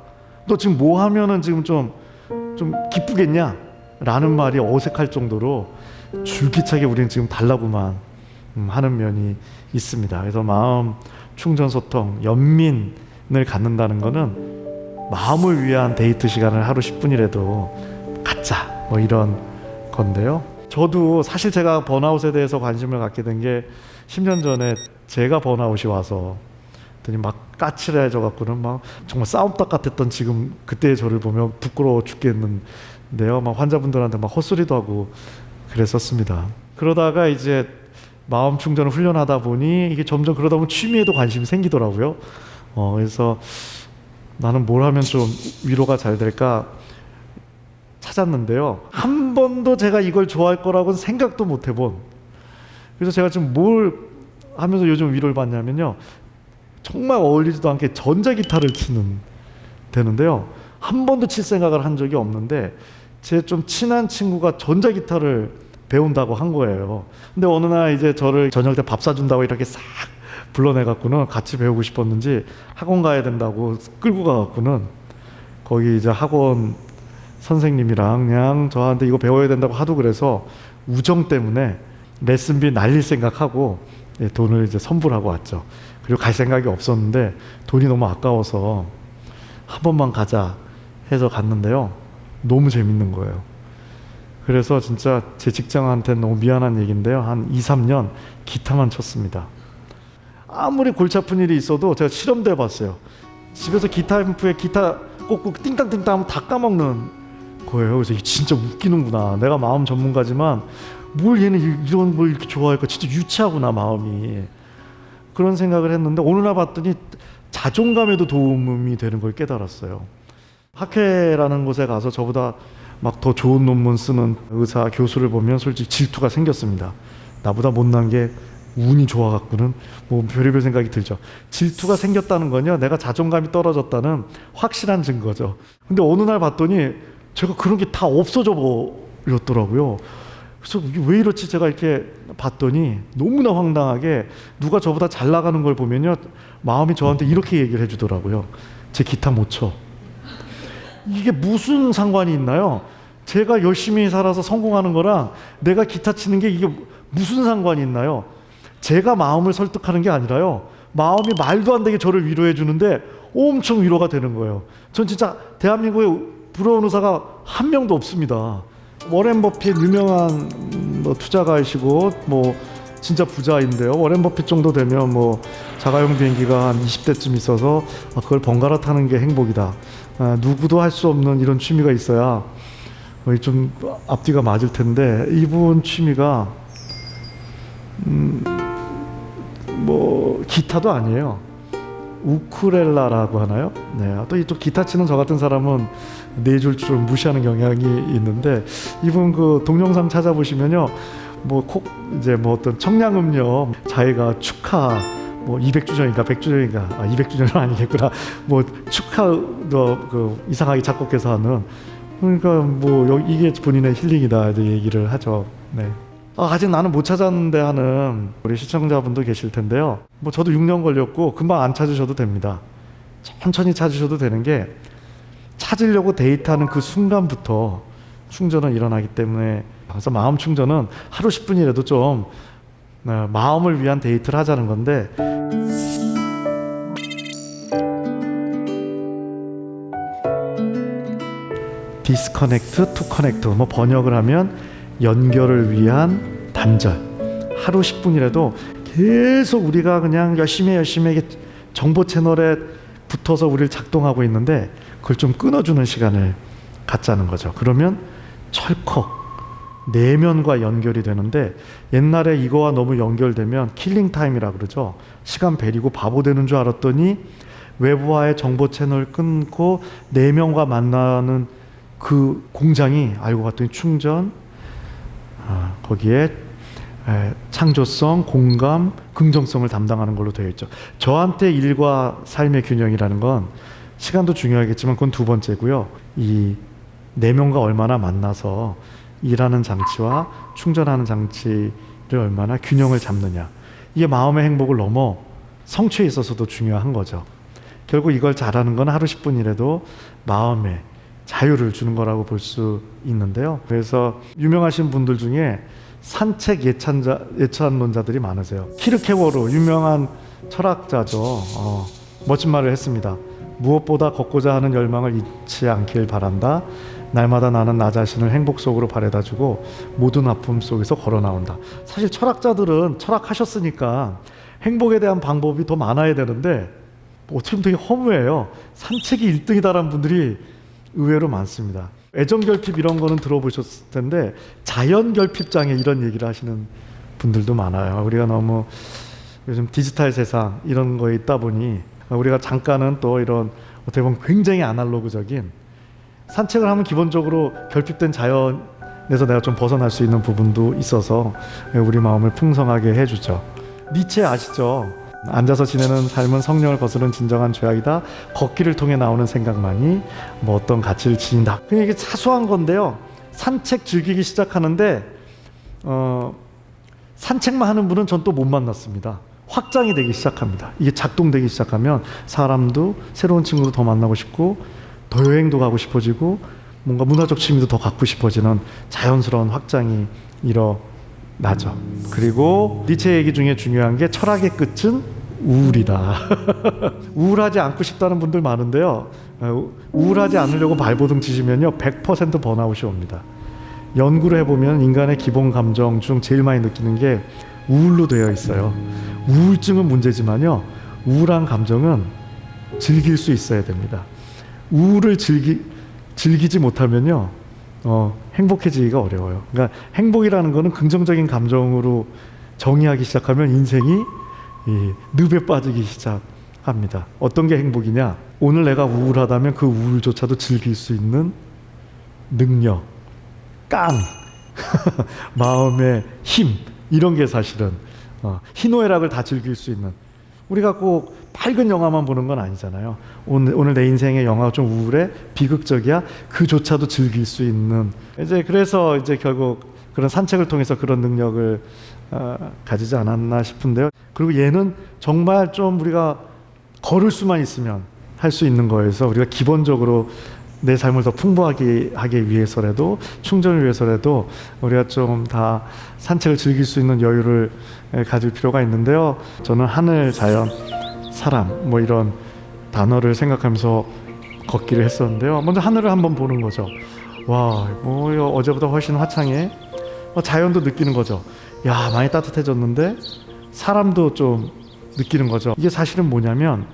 너 지금 뭐 하면은 지금 좀 기쁘겠냐? 라는 말이 어색할 정도로 줄기차게 우리는 지금 달라고만 하는 면이 있습니다. 그래서 마음 충전 소통, 연민을 갖는다는 거는 마음을 위한 데이트 시간을 하루 10분이라도 갖자, 뭐 이런 건데요. 저도 사실 제가 번아웃에 대해서 관심을 갖게 된 게 10년 전에 제가 번아웃이 와서 막 까칠해져 갖고는 막 정말 싸움닭 같았던 지금 그때의 저를 보면 부끄러워 죽겠는데요. 막 환자분들한테 막 헛소리도 하고 그랬었습니다. 그러다가 이제 마음 충전을 훈련하다 보니 이게 점점 그러다 보면 취미에도 관심이 생기더라고요. 그래서 나는 뭘 하면 좀 위로가 잘 될까 찾았는데요. 한 번도 제가 이걸 좋아할 거라고는 생각도 못 해본. 그래서 제가 지금 뭘 하면서 요즘 위로를 받냐면요, 정말 어울리지도 않게 전자기타를 되는데요. 한 번도 칠 생각을 한 적이 없는데 제 좀 친한 친구가 전자기타를 배운다고 한 거예요. 근데 어느 날 이제 저를 저녁 때 밥 사준다고 이렇게 싹 불러내갖고는 같이 배우고 싶었는지 학원 가야 된다고 끌고 가갖고는 거기 이제 학원 선생님이랑 그냥 저한테 이거 배워야 된다고 하도 그래서 우정 때문에 레슨비 날릴 생각하고 돈을 이제 선불하고 왔죠. 그리고 갈 생각이 없었는데 돈이 너무 아까워서 한 번만 가자 해서 갔는데요. 너무 재밌는 거예요. 그래서 진짜 제 직장한테는 너무 미안한 얘기인데요. 한 2, 3년 기타만 쳤습니다. 아무리 골치 아픈 일이 있어도 제가 실험도 해봤어요. 집에서 기타 앰프에 기타 꽂고 띵땅띵땅 하면 다 까먹는 거예요. 그래서 이게 진짜 웃기는구나. 내가 마음 전문가지만 뭘 얘는 이런 걸 이렇게 좋아할까? 진짜 유치하구나, 마음이. 그런 생각을 했는데 어느 날 봤더니 자존감에도 도움이 되는 걸 깨달았어요. 학회라는 곳에 가서 저보다 막 더 좋은 논문 쓰는 의사, 교수를 보면 솔직히 질투가 생겼습니다. 나보다 못난 게 운이 좋아갖고는 뭐 별의별 생각이 들죠. 질투가 생겼다는 건요, 내가 자존감이 떨어졌다는 확실한 증거죠. 근데 어느 날 봤더니 제가 그런 게 다 없어져 버렸더라고요. 그래서 왜 이렇지 제가 이렇게 봤더니 너무나 황당하게 누가 저보다 잘 나가는 걸 보면요, 마음이 저한테 이렇게 얘기를 해주더라고요. 제 기타 못 쳐. 이게 무슨 상관이 있나요? 제가 열심히 살아서 성공하는 거랑 내가 기타 치는 게 이게 무슨 상관이 있나요? 제가 마음을 설득하는 게 아니라요, 마음이 말도 안 되게 저를 위로해 주는데 엄청 위로가 되는 거예요. 전 진짜 대한민국에 부러운 의사가 한 명도 없습니다. 워렌 버핏 유명한 투자가이시고 뭐 진짜 부자인데요. 워렌 버핏 정도 되면 뭐 자가용 비행기가 한 20대쯤 있어서 그걸 번갈아 타는 게 행복이다. 누구도 할 수 없는 이런 취미가 있어야 좀 앞뒤가 맞을 텐데 이분 취미가 뭐 기타도 아니에요. 우쿨렐라라고 하나요? 네. 또 기타 치는 저 같은 사람은 네 줄 줄 무시하는 경향이 있는데 이분 그 동영상 찾아보시면요, 이제 어떤 청량음료 자기가 축하 200주년인가 100주년인가 200주년은 아니겠구나, 축하도 그 이상하게 작곡해서 하는, 그러니까 이게 본인의 힐링이다 얘기를 하죠. 네. 아직 나는 못 찾았는데 하는 우리 시청자분도 계실 텐데요. 저도 6년 걸렸고 금방 안 찾으셔도 됩니다. 천천히 찾으셔도 되는 게, 찾으려고 데이트하는 그 순간부터 충전은 일어나기 때문에 그래서 마음 충전은 하루 10분이라도 좀 마음을 위한 데이트를 하자는 건데, 디스커넥트 투 커넥트, 뭐 번역을 하면 연결을 위한 단절. 하루 10분이라도 계속 우리가 그냥 열심히 정보 채널에 붙어서 우리를 작동하고 있는데 그걸 좀 끊어주는 시간을 갖자는 거죠. 그러면 철컥 내면과 연결이 되는데, 옛날에 이거와 너무 연결되면 킬링 타임이라 그러죠. 시간 베리고 바보 되는 줄 알았더니 외부와의 정보 채널 끊고 내면과 만나는 그 공장이 알고 봤더니 충전, 거기에 창조성, 공감, 긍정성을 담당하는 걸로 되어 있죠. 저한테 일과 삶의 균형이라는 건 시간도 중요하겠지만 그건 두 번째고요. 이 내면과 얼마나 만나서 일하는 장치와 충전하는 장치를 얼마나 균형을 잡느냐, 이게 마음의 행복을 넘어 성취에 있어서도 중요한 거죠. 결국 이걸 잘하는 건 하루 10분이라도 마음에 자유를 주는 거라고 볼 수 있는데요. 그래서 유명하신 분들 중에 산책 예찬론자들이 많으세요. 키르케고르 유명한 철학자죠. 멋진 말을 했습니다. 무엇보다 걷고자 하는 열망을 잊지 않길 바란다. 날마다 나는 나 자신을 행복 속으로 바래다주고 모든 아픔 속에서 걸어 나온다. 사실 철학자들은 철학하셨으니까 행복에 대한 방법이 더 많아야 되는데 어떻게 보면 되게 허무해요. 산책이 1등이다라는 분들이 의외로 많습니다. 애정결핍 이런 거는 들어보셨을 텐데 자연결핍장애 이런 얘기를 하시는 분들도 많아요. 우리가 너무 요즘 디지털 세상 이런 거에 있다 보니 우리가 잠깐은 또 이런 어떻게 보면 굉장히 아날로그적인 산책을 하면 기본적으로 결핍된 자연에서 내가 좀 벗어날 수 있는 부분도 있어서 우리 마음을 풍성하게 해주죠. 니체 아시죠? 앉아서 지내는 삶은 성령을 거스른 진정한 죄악이다. 걷기를 통해 나오는 생각만이 뭐 어떤 가치를 지닌다. 그냥 이게 사소한 건데요. 산책 즐기기 시작하는데 산책만 하는 분은 전 또 못 만났습니다. 확장이 되기 시작합니다. 이게 작동되기 시작하면 사람도 새로운 친구도 더 만나고 싶고 더 여행도 가고 싶어지고 뭔가 문화적 취미도 더 갖고 싶어지는 자연스러운 확장이 일어나죠. 그리고 니체 얘기 중에 중요한 게 철학의 끝은 우울이다. 우울하지 않고 싶다는 분들 많은데요. 우울하지 않으려고 발버둥 치시면요 100% 번아웃이 옵니다. 연구를 해보면 인간의 기본 감정 중 제일 많이 느끼는 게 우울로 되어 있어요. 우울증은 문제지만요 우울한 감정은 즐길 수 있어야 됩니다. 우울을 즐기지 못하면요 행복해지기가 어려워요. 그러니까 행복이라는 거는 긍정적인 감정으로 정의하기 시작하면 인생이 늪에 빠지기 시작합니다. 어떤 게 행복이냐? 오늘 내가 우울하다면 그 우울조차도 즐길 수 있는 능력, 마음의 힘, 이런 게 사실은 희노애락을 다 즐길 수 있는, 우리가 꼭 밝은 영화만 보는 건 아니잖아요. 오늘 내 인생의 영화가 좀 우울해, 비극적이야, 그조차도 즐길 수 있는, 그래서 결국 그런 산책을 통해서 그런 능력을 가지지 않았나 싶은데요. 그리고 얘는 정말 좀 우리가 걸을 수만 있으면 할 수 있는 거여서 우리가 기본적으로 내 삶을 더 풍부하게 하기 위해서라도, 충전을 위해서라도 우리가 좀 다 산책을 즐길 수 있는 여유를 가질 필요가 있는데요. 저는 하늘, 자연, 사람 뭐 이런 단어를 생각하면서 걷기를 했었는데요. 먼저 하늘을 한번 보는 거죠. 와, 어제보다 훨씬 화창해. 자연도 느끼는 거죠. 야, 많이 따뜻해졌는데. 사람도 좀 느끼는 거죠. 이게 사실은 뭐냐면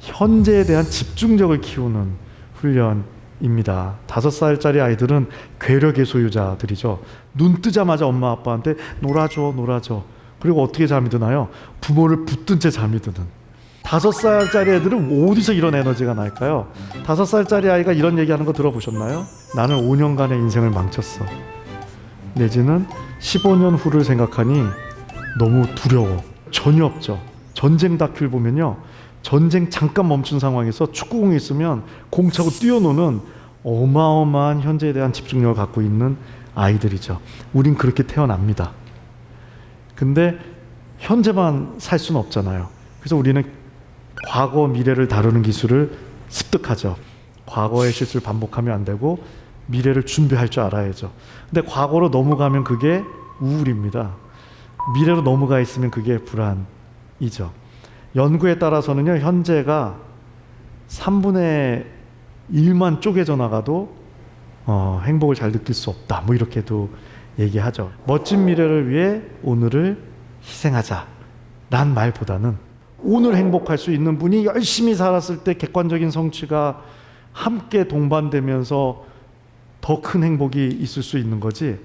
현재에 대한 집중력을 키우는 훈련입니다. 5살짜리 아이들은 괴력의 소유자들이죠. 눈 뜨자마자 엄마 아빠한테 놀아줘. 그리고 어떻게 잠이 드나요? 부모를 붙든 채 잠이 드는. 5살짜리 애들은 어디서 이런 에너지가 날까요? 5살짜리 아이가 이런 얘기하는 거 들어보셨나요? 나는 5년간의 인생을 망쳤어. 내지는 15년 후를 생각하니 너무 두려워. 전혀 없죠. 전쟁 다큐를 보면요, 전쟁 잠깐 멈춘 상황에서 축구공이 있으면 공 차고 뛰어노는 어마어마한 현재에 대한 집중력을 갖고 있는 아이들이죠. 우린 그렇게 태어납니다. 근데 현재만 살 수는 없잖아요. 그래서 우리는 과거, 미래를 다루는 기술을 습득하죠. 과거의 실수를 반복하면 안 되고 미래를 준비할 줄 알아야죠. 근데 과거로 넘어가면 그게 우울입니다. 미래로 넘어가 있으면 그게 불안이죠. 연구에 따라서는요, 현재가 3분의 1만 쪼개져 나가도 행복을 잘 느낄 수 없다. 뭐 이렇게도 얘기하죠. 멋진 미래를 위해 오늘을 희생하자 란 말보다는 오늘 행복할 수 있는 분이 열심히 살았을 때 객관적인 성취가 함께 동반되면서 더 큰 행복이 있을 수 있는 거지,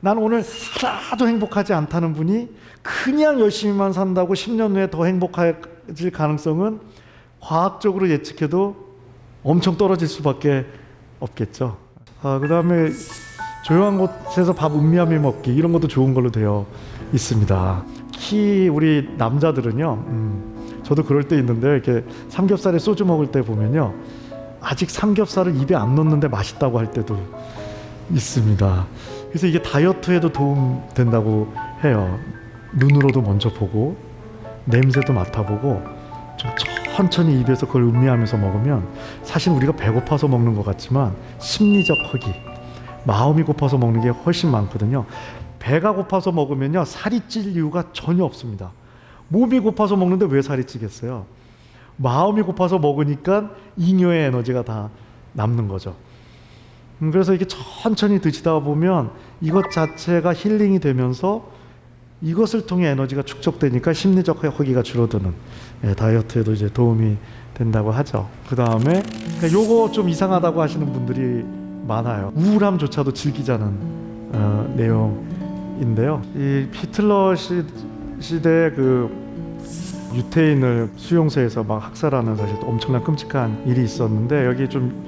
난 오늘 하나도 행복하지 않다는 분이 그냥 열심히만 산다고 10년 후에 더 행복해질 가능성은 과학적으로 예측해도 엄청 떨어질 수밖에 없겠죠. 그 다음에 조용한 곳에서 밥 음미하며 먹기, 이런 것도 좋은 걸로 되어 있습니다. 특히 우리 남자들은요, 저도 그럴 때 있는데, 이렇게 삼겹살에 소주 먹을 때 보면요, 아직 삼겹살을 입에 안 넣는데 맛있다고 할 때도 있습니다. 그래서 이게 다이어트에도 도움 된다고 해요. 눈으로도 먼저 보고 냄새도 맡아보고 좀 천천히 입에서 그걸 음미하면서 먹으면, 사실 우리가 배고파서 먹는 것 같지만 심리적 허기, 마음이 고파서 먹는 게 훨씬 많거든요. 배가 고파서 먹으면요, 살이 찔 이유가 전혀 없습니다. 몸이 고파서 먹는데 왜 살이 찌겠어요? 마음이 고파서 먹으니까 잉여의 에너지가 다 남는 거죠. 그래서 이게 천천히 드시다 보면 이것 자체가 힐링이 되면서 이것을 통해 에너지가 축적되니까 심리적 허기가 줄어드는, 다이어트에도 이제 도움이 된다고 하죠. 그 다음에 요거 좀 이상하다고 하시는 분들이 많아요. 우울함조차도 즐기자는 내용인데요. 이 히틀러 시대 그 유태인을 수용소에서 막 학살하는, 사실 엄청난 끔찍한 일이 있었는데, 여기 좀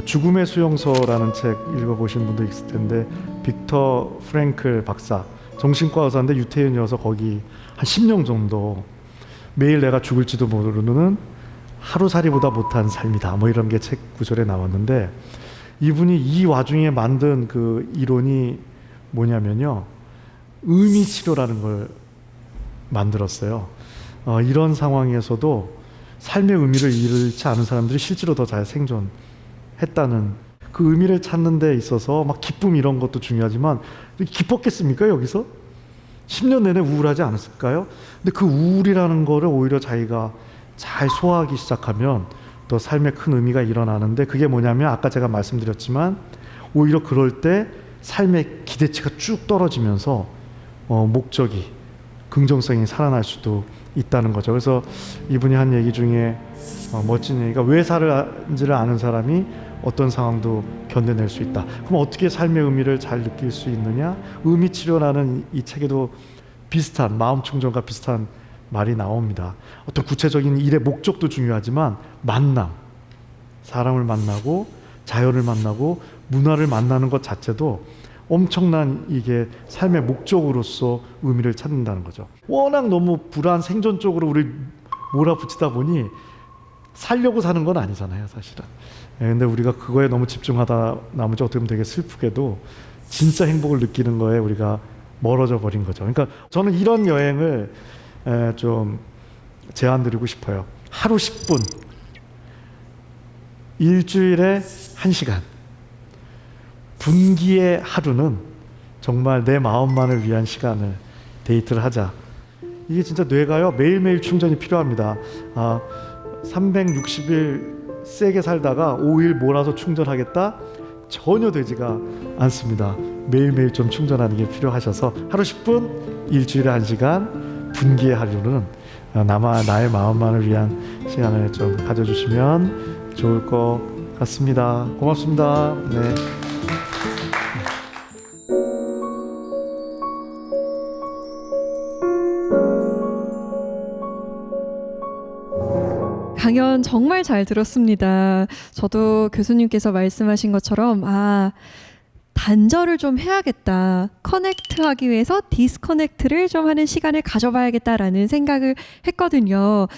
죽음의 수용소라는 책 읽어보신 분도 있을 텐데, 빅터 프랭클 박사, 정신과 의사인데 유태인이어서 거기 한 10년 정도 매일 내가 죽을지도 모르는 하루살이보다 못한 삶이다, 뭐 이런 게 책 구절에 나왔는데, 이분이 이 와중에 만든 그 이론이 뭐냐면요, 의미치료라는 걸 만들었어요. 이런 상황에서도 삶의 의미를 잃지 않은 사람들이 실제로 더 잘 생존했다는, 그 의미를 찾는 데 있어서 막 기쁨 이런 것도 중요하지만, 기뻤겠습니까 여기서? 10년 내내 우울하지 않았을까요? 근데 그 우울이라는 거를 오히려 자기가 잘 소화하기 시작하면 더 삶에 큰 의미가 일어나는데, 그게 뭐냐면 아까 제가 말씀드렸지만 오히려 그럴 때 삶의 기대치가 쭉 떨어지면서 목적이, 긍정성이 살아날 수도 있다는 거죠. 그래서 이분이 한 얘기 중에 멋진 얘기가, 왜 살아는지를 아는 사람이 어떤 상황도 견뎌낼 수 있다. 그럼 어떻게 삶의 의미를 잘 느낄 수 있느냐? 의미치료라는 이 책에도 비슷한, 마음 충전과 비슷한 말이 나옵니다. 어떤 구체적인 일의 목적도 중요하지만 만남, 사람을 만나고 자연을 만나고 문화를 만나는 것 자체도 엄청난, 이게 삶의 목적으로서 의미를 찾는다는 거죠. 워낙 너무 불안 생존 쪽으로 우리 몰아붙이다 보니 살려고 사는 건 아니잖아요, 사실은. 근데 우리가 그거에 너무 집중하다 나머지 어떻게 보면 되게 슬프게도 진짜 행복을 느끼는 거에 우리가 멀어져 버린 거죠. 그러니까 저는 이런 여행을 좀 제안드리고 싶어요. 하루 10분, 일주일에 1시간, 분기의 하루는 정말 내 마음만을 위한 시간을 데이트를 하자. 이게 진짜 뇌가요, 매일매일 충전이 필요합니다. 360일 세게 살다가 5일 몰아서 충전하겠다? 전혀 되지가 않습니다. 매일매일 좀 충전하는 게 필요하셔서 하루 10분, 일주일에 1시간, 분기의 하루는 나의 마음만을 위한 시간을 좀 가져주시면 좋을 것 같습니다. 고맙습니다. 네. 강연 정말 잘 들었습니다. 저도 교수님께서 말씀하신 것처럼 단절을 좀 해야겠다. 커넥트하기 위해서 디스커넥트를 좀 하는 시간을 가져봐야겠다라는 생각을 했거든요.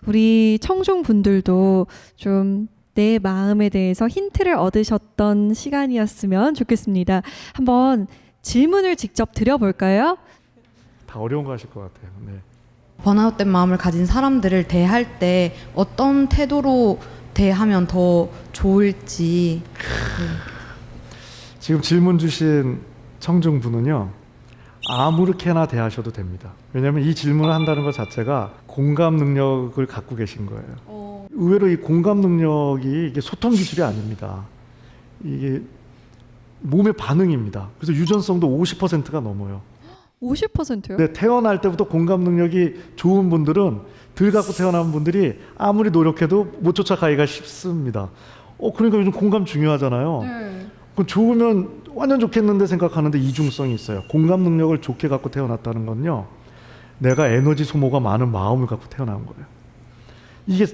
우리 청중분들도 좀 내 마음에 대해서 힌트를 얻으셨던 시간이었으면 좋겠습니다. 한번 질문을 직접 드려볼까요? 다 어려운 거 하실 것 같아요. 네. 번아웃된 마음을 가진 사람들을 대할 때 어떤 태도로 대하면 더 좋을지. 지금 질문 주신 청중분은요, 아무렇게나 대하셔도 됩니다. 왜냐하면 이 질문을 한다는 것 자체가 공감 능력을 갖고 계신 거예요. 의외로 이 공감 능력이 이게 소통 기술이 아닙니다. 이게 몸의 반응입니다. 그래서 유전성도 50%가 넘어요. 50%요? 근데 태어날 때부터 공감 능력이 좋은 분들은 덜 갖고 태어난 분들이 아무리 노력해도 못 쫓아가기가 쉽습니다. 그러니까 요즘 공감 중요하잖아요. 네. 그럼 좋으면 완전 좋겠는데 생각하는데 이중성이 있어요. 공감 능력을 좋게 갖고 태어났다는 건요, 내가 에너지 소모가 많은 마음을 갖고 태어난 거예요. 이게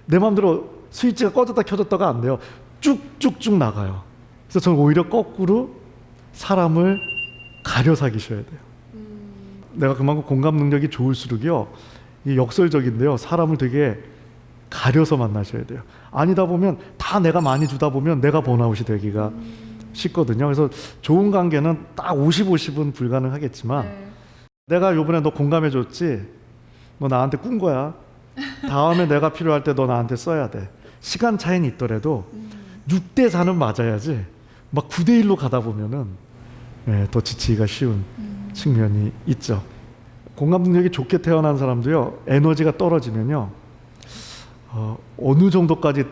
내 마음대로 스위치가 꺼졌다 켜졌다가 안 돼요. 쭉쭉쭉 나가요. 그래서 저는 오히려 거꾸로 사람을 가려 사귀셔야 돼요. 내가 그만큼 공감 능력이 좋을수록요, 이 역설적인데요, 사람을 되게 가려서 만나셔야 돼요. 아니다 보면 다 내가 많이 주다 보면 내가 번아웃이 되기가 쉽거든요. 그래서 좋은 관계는 딱 50-50은 불가능하겠지만, 네. 내가 요번에 너 공감해 줬지? 너 나한테 꾼 거야. 다음에 내가 필요할 때 너 나한테 써야 돼. 시간 차이는 있더라도 6대4는 맞아야지 막 9대1로 가다 보면은 더 지치기가 쉬운 측면이 있죠. 공감 능력이 좋게 태어난 사람도요, 에너지가 떨어지면요, 어느 정도까지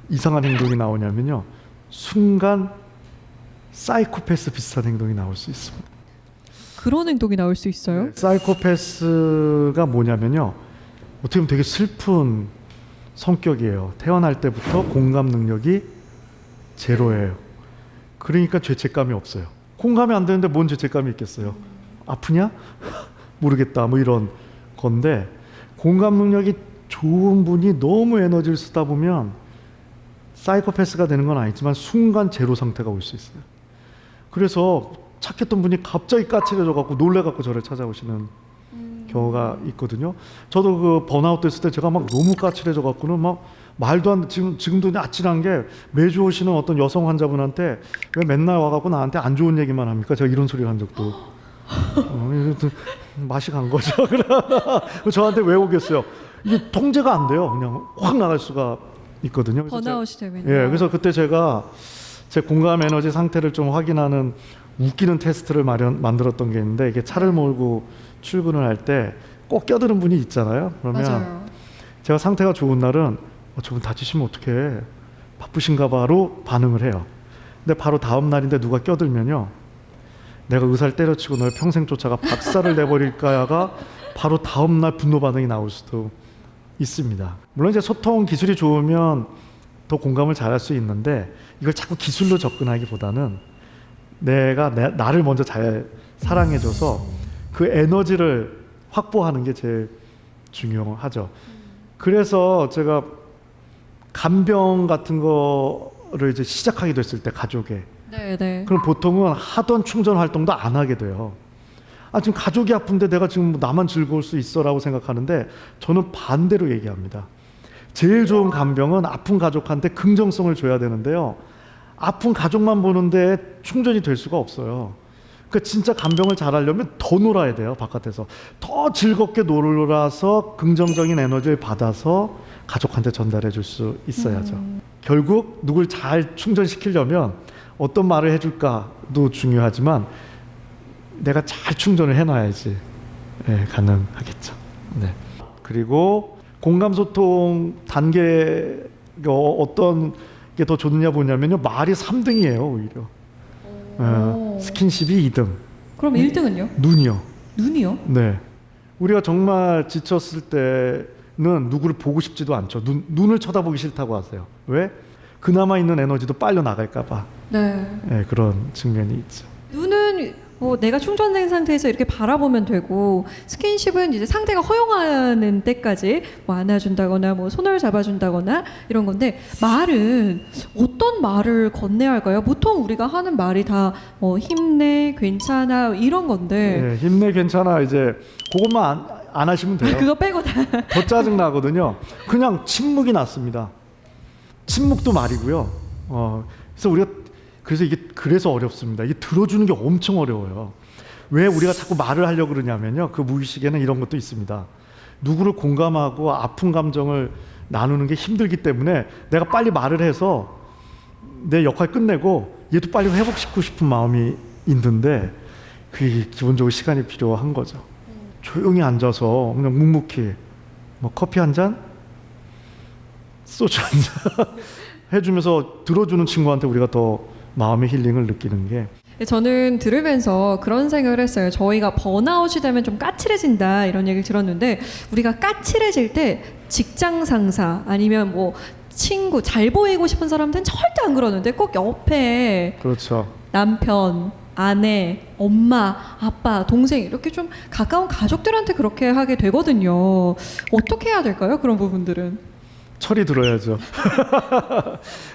이상한 행동이 나오냐면요, 순간 사이코패스 비슷한 행동이 나올 수 있습니다. 그런 행동이 나올 수 있어요? 사이코패스가 뭐냐면요, 어떻게 보면 되게 슬픈 성격이에요. 태어날 때부터 공감 능력이 제로예요. 그러니까 죄책감이 없어요. 공감이 안 되는데 뭔 죄책감이 있겠어요? 아프냐? 모르겠다, 뭐 이런 건데, 공감 능력이 좋은 분이 너무 에너지를 쓰다 보면 사이코패스가 되는 건 아니지만 순간 제로 상태가 올 수 있어요. 그래서 착했던 분이 갑자기 까칠해져 갖고 놀래 갖고 저를 찾아오시는 경우가 있거든요. 저도 그 번아웃 됐을 때 제가 막 너무 까칠해져 갖고는 막 말도 안, 지금도 아찔한 게, 매주 오시는 어떤 여성 환자분한테 왜 맨날 와갖고 나한테 안 좋은 얘기만 합니까? 제가 이런 소리를 한 적도 맛이 간 거죠. 저한테 왜 오겠어요? 이게 통제가 안 돼요. 그냥 확 나갈 수가 있거든요. 번아웃이 되면. 예, 그래서 그때 제가 제 공감 에너지 상태를 좀 확인하는 웃기는 테스트를 만들었던 게 있는데, 이게 차를 몰고 출근을 할 때 꼭 껴드는 분이 있잖아요. 그러면 맞아요. 제가 상태가 좋은 날은 저분 다치시면 어떡해, 바쁘신가 봐로 반응을 해요. 근데 바로 다음 날인데 누가 껴들면요, 내가 의사를 때려치고 널 평생 쫓아가 박살을 내버릴까야가 바로 다음 날 분노 반응이 나올 수도 있습니다. 물론 이제 소통 기술이 좋으면 더 공감을 잘할 수 있는데, 이걸 자꾸 기술로 접근하기보다는 내가 나를 먼저 잘 사랑해줘서 그 에너지를 확보하는 게 제일 중요하죠. 그래서 제가 간병 같은 거를 이제 시작하게 됐을 때, 가족에, 네. 그럼 보통은 하던 충전 활동도 안 하게 돼요. 지금 가족이 아픈데 내가 지금 나만 즐거울 수 있어라고 생각하는데, 저는 반대로 얘기합니다. 제일 좋은 간병은 아픈 가족한테 긍정성을 줘야 되는데요, 아픈 가족만 보는데 충전이 될 수가 없어요. 그러니까 진짜 간병을 잘하려면 더 놀아야 돼요. 바깥에서 더 즐겁게 놀아서 긍정적인 에너지를 받아서 가족한테 전달해 줄 수 있어야죠. 결국 누굴 잘 충전시키려면 어떤 말을 해줄까도 중요하지만, 내가 잘 충전을 해놔야지 가능하겠죠. 네. 그리고 공감소통 단계가 어떤 게 더 좋냐 보냐면요, 말이 3등이에요 오히려. 스킨십이 2등. 그럼 1등은요? 눈이요. 눈이요? 네. 우리가 정말 지쳤을 때는 누구를 보고 싶지도 않죠. 눈을 쳐다보기 싫다고 하세요. 왜? 그나마 있는 에너지도 빨려 나갈까 봐. 네. 그런 측면이 있죠. 눈은 뭐 내가 충전된 상태에서 이렇게 바라보면 되고, 스킨십은 이제 상대가 허용하는 때까지 뭐 안아준다거나 뭐 손을 잡아준다거나 이런 건데, 말은 어떤 말을 건네야 할까요? 보통 우리가 하는 말이 다 뭐 힘내, 괜찮아 이런 건데. 힘내, 괜찮아, 이제 그것만 안 하시면 돼요. 그거 빼고 다. 더 짜증 나거든요. 그냥 침묵이 났습니다. 침묵도 말이고요. 그래서 우리가 그래서 어렵습니다. 이게 들어주는 게 엄청 어려워요. 왜 우리가 자꾸 말을 하려고 그러냐면요, 그 무의식에는 이런 것도 있습니다. 누구를 공감하고 아픈 감정을 나누는 게 힘들기 때문에 내가 빨리 말을 해서 내 역할 끝내고 얘도 빨리 회복시키고 싶은 마음이 있는데 그게 기본적으로 시간이 필요한 거죠. 조용히 앉아서 그냥 묵묵히 뭐 커피 한 잔, 소주 한 잔 해주면서 들어주는 친구한테 우리가 더 마음의 힐링을 느끼는 게. 저는 들으면서 그런 생각을 했어요. 저희가 번아웃이 되면 좀 까칠해진다 이런 얘기를 들었는데 우리가 까칠해질 때 직장 상사 아니면 뭐 친구 잘 보이고 싶은 사람들은 절대 안 그러는데 꼭 옆에 그렇죠. 남편, 아내, 엄마, 아빠, 동생 이렇게 좀 가까운 가족들한테 그렇게 하게 되거든요. 어떻게 해야 될까요? 그런 부분들은. 철이 들어야죠.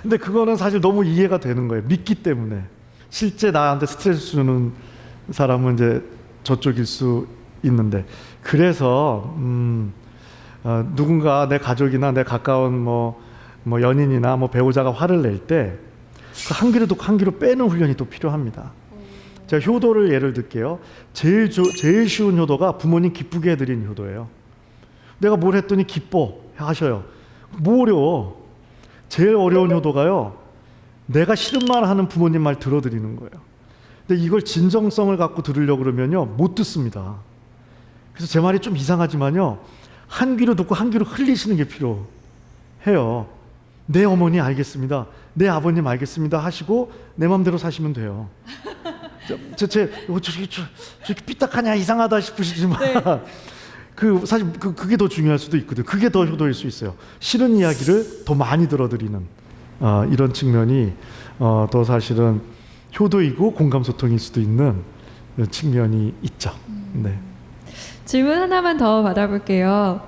근데 그거는 사실 너무 이해가 되는 거예요. 믿기 때문에. 실제 나한테 스트레스 주는 사람은 이제 저쪽일 수 있는데, 그래서 누군가 내 가족이나 내 가까운 뭐 연인이나 뭐 배우자가 화를 낼 때 그 한 귀로 듣고 한 귀로 빼는 훈련이 또 필요합니다. 제가 효도를 예를 들게요. 제일 쉬운 효도가 부모님 기쁘게 해드리는 효도예요. 내가 뭘 했더니 기뻐 하셔요. 뭐 어려워? 제일 어려운 효도가요, 내가 싫은 말 하는 부모님 말 들어드리는 거예요. 근데 이걸 진정성을 갖고 들으려고 그러면요 못 듣습니다. 그래서 제 말이 좀 이상하지만요, 한 귀로 듣고 한 귀로 흘리시는 게 필요해요. 내 어머니 알겠습니다, 내 아버님 알겠습니다 하시고 내 맘대로 사시면 돼요. 저렇게 삐딱하냐 이상하다 싶으시지만 네. 사실 그게 더 중요할 수도 있거든요. 그게 더 효도일 수 있어요. 싫은 이야기를 더 많이 들어드리는 이런 측면이 더 사실은 효도이고 공감 소통일 수도 있는 측면이 있죠. 네. 질문 하나만 더 받아볼게요.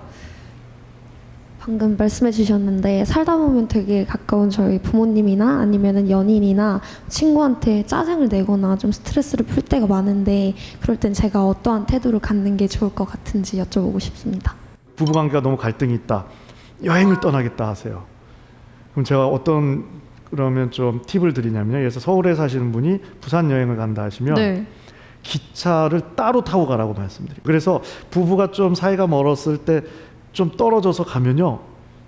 방금 말씀해 주셨는데 살다 보면 되게 가까운 저희 부모님이나 아니면은 연인이나 친구한테 짜증을 내거나 좀 스트레스를 풀 때가 많은데 그럴 땐 제가 어떠한 태도를 갖는 게 좋을 것 같은지 여쭤보고 싶습니다. 부부관계가 너무 갈등이 있다. 여행을 떠나겠다 하세요. 그럼 제가 그러면 좀 팁을 드리냐면요. 그래서 서울에 사시는 분이 부산 여행을 간다 하시면 네. 기차를 따로 타고 가라고 말씀드려요. 그래서 부부가 좀 사이가 멀었을 때 좀 떨어져서 가면요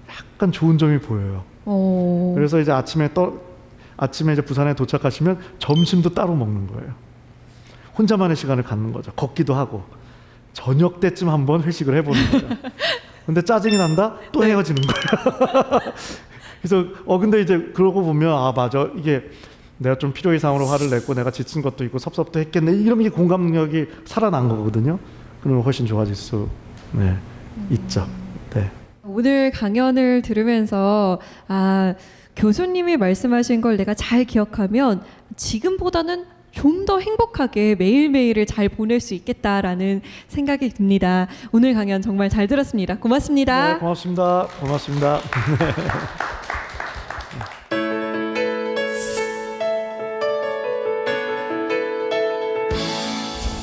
약간 좋은 점이 보여요. 그래서 이제 아침에 이제 부산에 도착하시면 점심도 따로 먹는 거예요. 혼자만의 시간을 갖는 거죠. 걷기도 하고 저녁 때쯤 한번 회식을 해보는 거예요. 근데 짜증이 난다? 또 헤어지는 거예요. 그래서 근데 이제 그러고 보면 맞아, 이게 내가 좀 필요 이상으로 화를 냈고 내가 지친 것도 있고 섭섭도 했겠네, 이런 게 공감 능력이 살아난 거거든요. 그러면 훨씬 좋아질 수 있죠. 네. 오늘 강연을 들으면서 교수님이 말씀하신 걸 내가 잘 기억하면 지금보다는 좀 더 행복하게 매일매일을 잘 보낼 수 있겠다라는 생각이 듭니다. 오늘 강연 정말 잘 들었습니다. 고맙습니다. 네, 고맙습니다. 고맙습니다.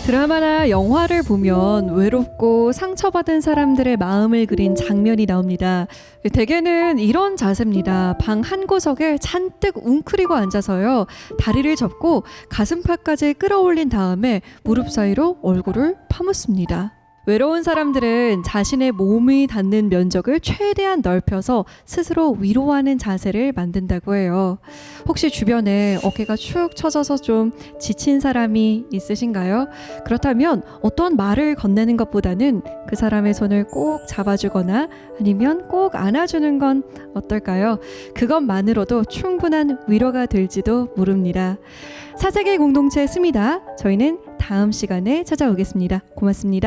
드라마나 영화를 보면 외롭고 상처받은 사람들의 마음을 그린 장면이 나옵니다. 대개는 이런 자세입니다. 방 한 구석에 잔뜩 웅크리고 앉아서요, 다리를 접고 가슴팍까지 끌어올린 다음에 무릎 사이로 얼굴을 파묻습니다. 외로운 사람들은 자신의 몸이 닿는 면적을 최대한 넓혀서 스스로 위로하는 자세를 만든다고 해요. 혹시 주변에 어깨가 축 처져서 좀 지친 사람이 있으신가요? 그렇다면 어떤 말을 건네는 것보다는 그 사람의 손을 꼭 잡아주거나 아니면 꼭 안아주는 건 어떨까요? 그것만으로도 충분한 위로가 될지도 모릅니다. 사색의 공동체 스미다. 저희는 다음 시간에 찾아오겠습니다. 고맙습니다.